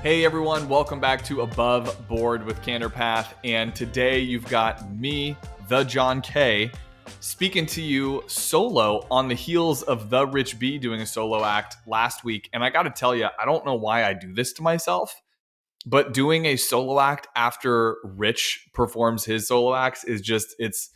Hey everyone, welcome back to Above Board with Candor Path. And today you've got me, the John K, speaking to you solo on the heels of the Rich B doing a solo act last week. And I got to tell you, I don't know why I do this to myself, but doing a solo act after Rich performs his solo acts is just it's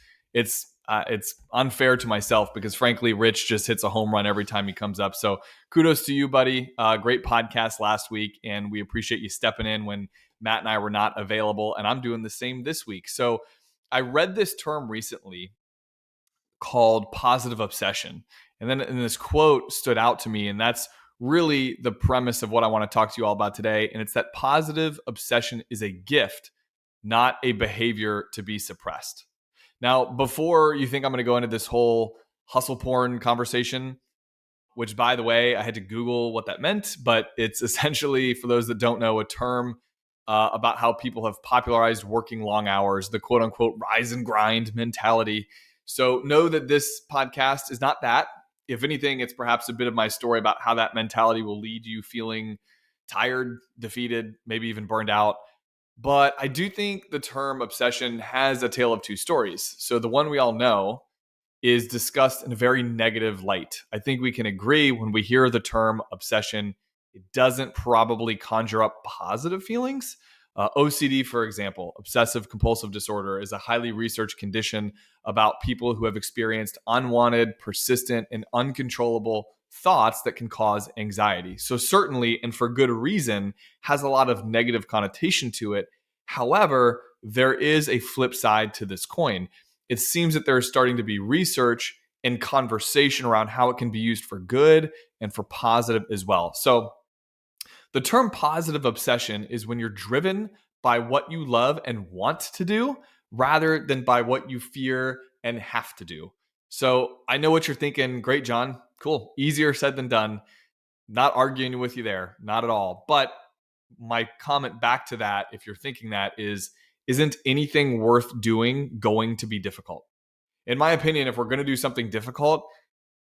unfair to myself because frankly, Rich just hits a home run every time he comes up. So kudos to you, buddy. Great podcast last week, and we appreciate you stepping in when Matt and I were not available. And I'm doing the same this week. So I read this term recently called positive obsession, and this quote stood out to me, and that's really the premise of what I want to talk to you all about today. And it's that positive obsession is a gift, not a behavior to be suppressed. Now, before you think I'm going to go into this whole hustle porn conversation, which by the way, I had to Google what that meant, but it's essentially, for those that don't know, a term about how people have popularized working long hours, the quote unquote rise and grind mentality. So know that this podcast is not that. If anything, it's perhaps a bit of my story about how that mentality will lead you feeling tired, defeated, maybe even burned out. But I do think the term obsession has a tale of two stories. So the one we all know is discussed in a very negative light. I think we can agree when we hear the term obsession, it doesn't probably conjure up positive feelings. OCD, for example, obsessive compulsive disorder, is a highly researched condition about people who have experienced unwanted, persistent, and uncontrollable thoughts that can cause anxiety. So certainly, and for good reason, has a lot of negative connotation to it. However, there is a flip side to this coin. It seems that there is starting to be research and conversation around how it can be used for good and for positive as well. So the term positive obsession is when you're driven by what you love and want to do rather than by what you fear and have to do. So I know what you're thinking. Great, John. Cool. Easier said than done. Not arguing with you there. Not at all. But my comment back to that, if you're thinking that, is isn't anything worth doing going to be difficult? In my opinion, if we're going to do something difficult,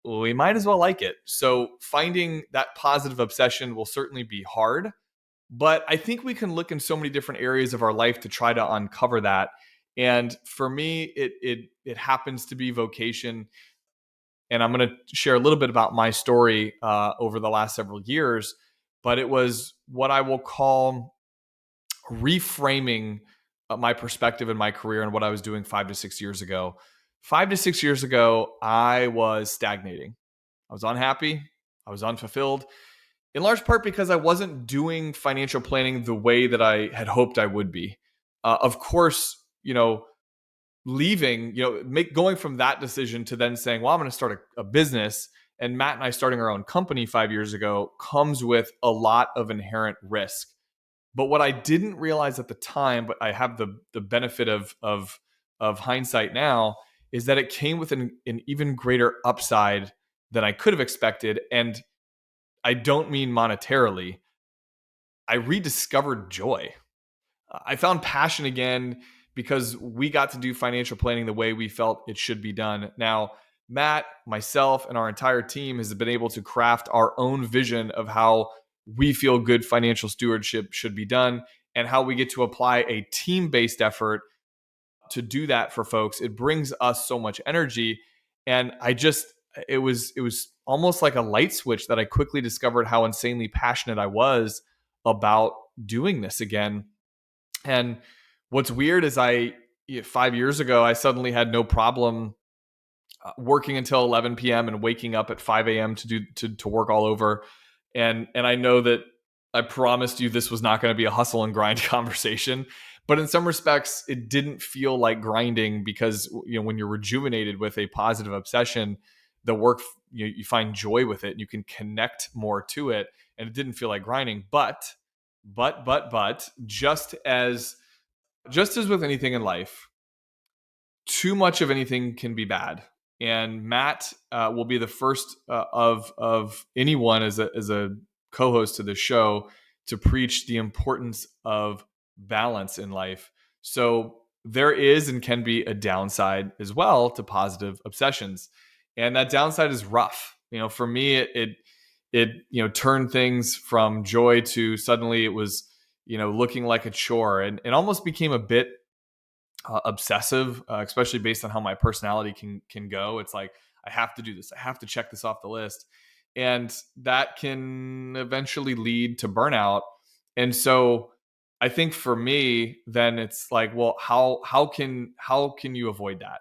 we might as well like it. So finding that positive obsession will certainly be hard, but I think we can look in so many different areas of our life to try to uncover that. And for me, it happens to be vocation. And I'm going to share a little bit about my story over the last several years, but it was what I will call reframing my perspective in my career and what I was doing 5 to 6 years ago. 5 to 6 years ago, I was stagnating. I was unhappy. I was unfulfilled, in large part because I wasn't doing financial planning the way that I had hoped I would be. Of course, leaving, going from that decision to then saying, well, I'm going to start a business. And Matt and I starting our own company 5 years ago comes with a lot of inherent risk. But what I didn't realize at the time, but I have the benefit of hindsight now, is that it came with an even greater upside than I could have expected. And I don't mean monetarily. I rediscovered joy. I found passion again because we got to do financial planning the way we felt it should be done. Now, Matt, myself, and our entire team has been able to craft our own vision of how we feel good financial stewardship should be done and how we get to apply a team-based effort to do that for folks. It brings us so much energy. And it was almost like a light switch that I quickly discovered how insanely passionate I was about doing this again. And what's weird is 5 years ago, I suddenly had no problem working until 11 p.m. and waking up at 5 a.m. to work all over. And I know that I promised you this was not going to be a hustle and grind conversation, but in some respects, it didn't feel like grinding because when you're rejuvenated with a positive obsession, the work you find joy with it, and you can connect more to it, and it didn't feel like grinding. But just as with anything in life, too much of anything can be bad. And Matt will be the first of anyone as a co-host to the show to preach the importance of balance in life. So there is and can be a downside as well to positive obsessions, and that downside is rough. For me, it it, turned things from joy to suddenly it was, looking like a chore, and it almost became a bit obsessive, especially based on how my personality can go. It's like, I have to do this. I have to check this off the list, and that can eventually lead to burnout. And so, I think for me, then it's like, well, how can you avoid that?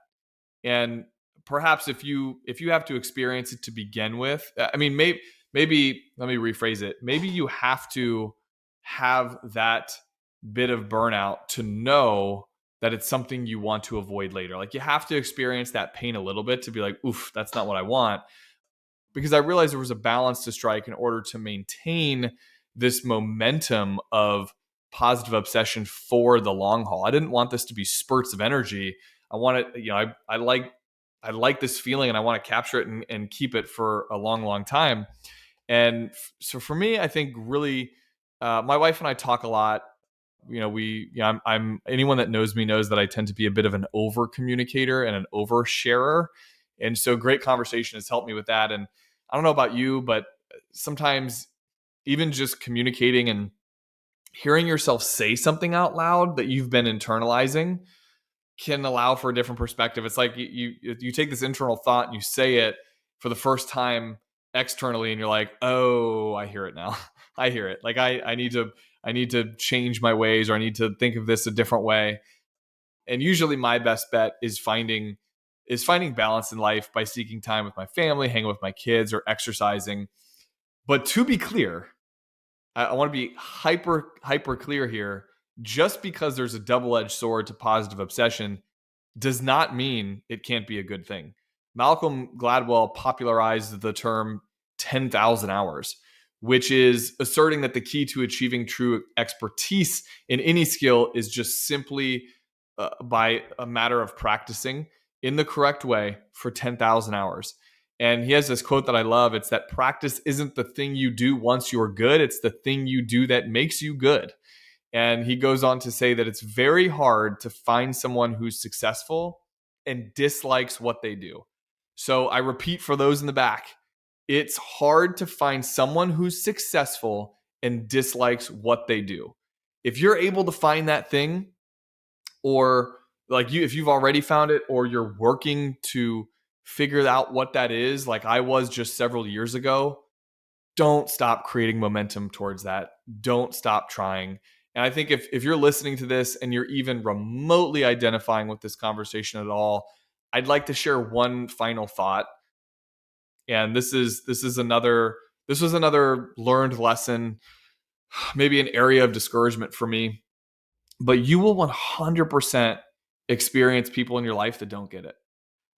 And perhaps if you have to experience it to begin with, I mean, maybe let me rephrase it. Maybe you have to have that bit of burnout to know that it's something you want to avoid later. Like, you have to experience that pain a little bit to be like, oof, that's not what I want. Because I realized there was a balance to strike in order to maintain this momentum of positive obsession for the long haul. I didn't want this to be spurts of energy. I want it, I like this feeling, and I want to capture it and keep it for a long, long time. And so for me, I think really, my wife and I talk a lot. I'm anyone that knows me knows that I tend to be a bit of an over communicator and an oversharer. And so great conversation has helped me with that. And I don't know about you, but sometimes even just communicating and hearing yourself say something out loud that you've been internalizing can allow for a different perspective. It's like you take this internal thought and you say it for the first time externally, and you're like, oh, I hear it now. I hear it. Like, I need to change my ways, or I need to think of this a different way. And usually my best bet is finding balance in life by seeking time with my family, hanging with my kids, or exercising. But to be clear, I want to be hyper clear here. Just because there's a double-edged sword to positive obsession does not mean it can't be a good thing. Malcolm Gladwell popularized the term 10,000 hours, which is asserting that the key to achieving true expertise in any skill is just simply by a matter of practicing in the correct way for 10,000 hours. And he has this quote that I love. It's that practice isn't the thing you do once you're good, it's the thing you do that makes you good. And he goes on to say that it's very hard to find someone who's successful and dislikes what they do. So I repeat for those in the back, it's hard to find someone who's successful and dislikes what they do. If you're able to find that thing, or like if you've already found it, or you're working to figure out what that is, like I was just several years ago, don't stop creating momentum towards that. Don't stop trying. And I think if you're listening to this and you're even remotely identifying with this conversation at all, I'd like to share one final thought. And this was another learned lesson, maybe an area of discouragement for me. But you will 100% experience people in your life that don't get it.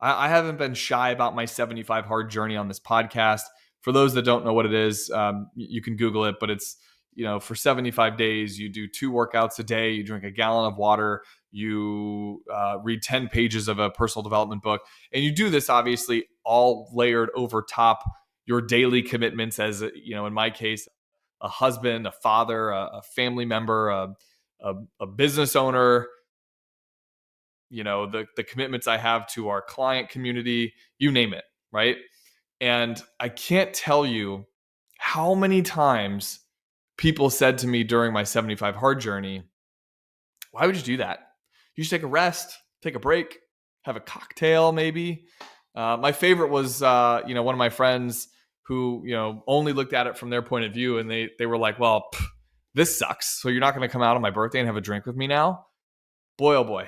I haven't been shy about my 75 hard journey on this podcast. For those that don't know what it is, you can Google it, but it's, for 75 days, you do 2 workouts a day, you drink a gallon of water, you read 10 pages of a personal development book. And you do this obviously all layered over top your daily commitments as, in my case, a husband, a father, a family member, a business owner, the commitments I have to our client community, you name it, right? And I can't tell you how many times people said to me during my 75 hard journey, why would you do that? You should take a rest, take a break, have a cocktail maybe. My favorite was, one of my friends who, only looked at it from their point of view, and they were like, well, this sucks. So you're not going to come out on my birthday and have a drink with me now? Boy, oh boy.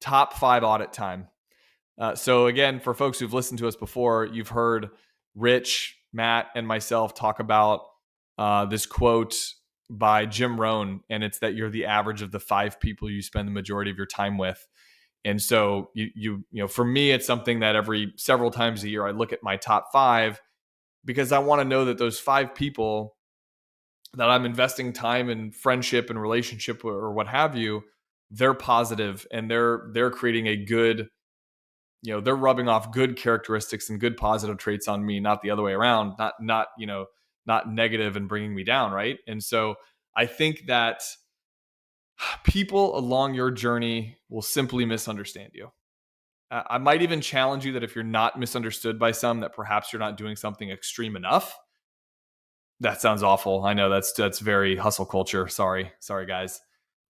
Top 5 audit time. So again, for folks who've listened to us before, you've heard Rich, Matt, and myself talk about this quote by Jim Rohn, and it's that you're the average of the 5 people you spend the majority of your time with. And so for me, it's something that every several times a year I look at my top 5, because I want to know that those 5 people that I'm investing time and friendship and relationship or what have you, they're positive, and they're creating a good, they're rubbing off good characteristics and good positive traits on me, not the other way around, not negative and bringing me down. Right. And so I think that people along your journey will simply misunderstand you. I might even challenge you that if you're not misunderstood by some, that perhaps you're not doing something extreme enough. That sounds awful. I know that's very hustle culture. Sorry guys.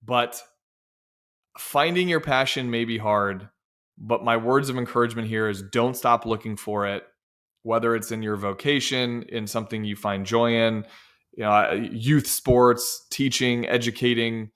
But finding your passion may be hard, but my words of encouragement here is don't stop looking for it, whether it's in your vocation, in something you find joy in, youth sports, teaching, educating,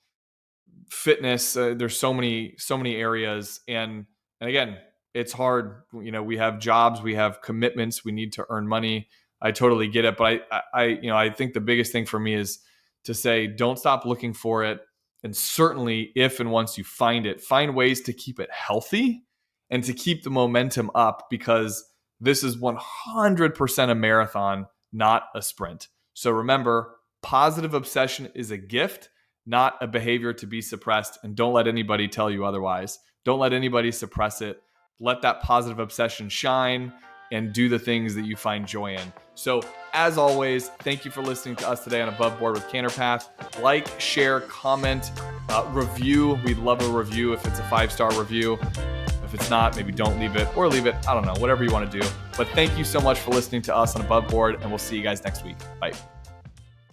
fitness. There's so many areas, and again, it's hard. We have jobs, we have commitments, we need to earn money. I totally get it, but I think the biggest thing for me is to say don't stop looking for it, and certainly if and once you find it, find ways to keep it healthy and to keep the momentum up, because this is 100% a marathon, not a sprint. So remember, positive obsession is a gift, not a behavior to be suppressed. And don't let anybody tell you otherwise. Don't let anybody suppress it. Let that positive obsession shine and do the things that you find joy in. So, as always, thank you for listening to us today on Above Board with Canterpath. Like, share, comment, review. We'd love a review if it's a 5-star review. If it's not, maybe don't leave it, or leave it. I don't know, whatever you want to do. But thank you so much for listening to us on Above Board, and we'll see you guys next week. Bye.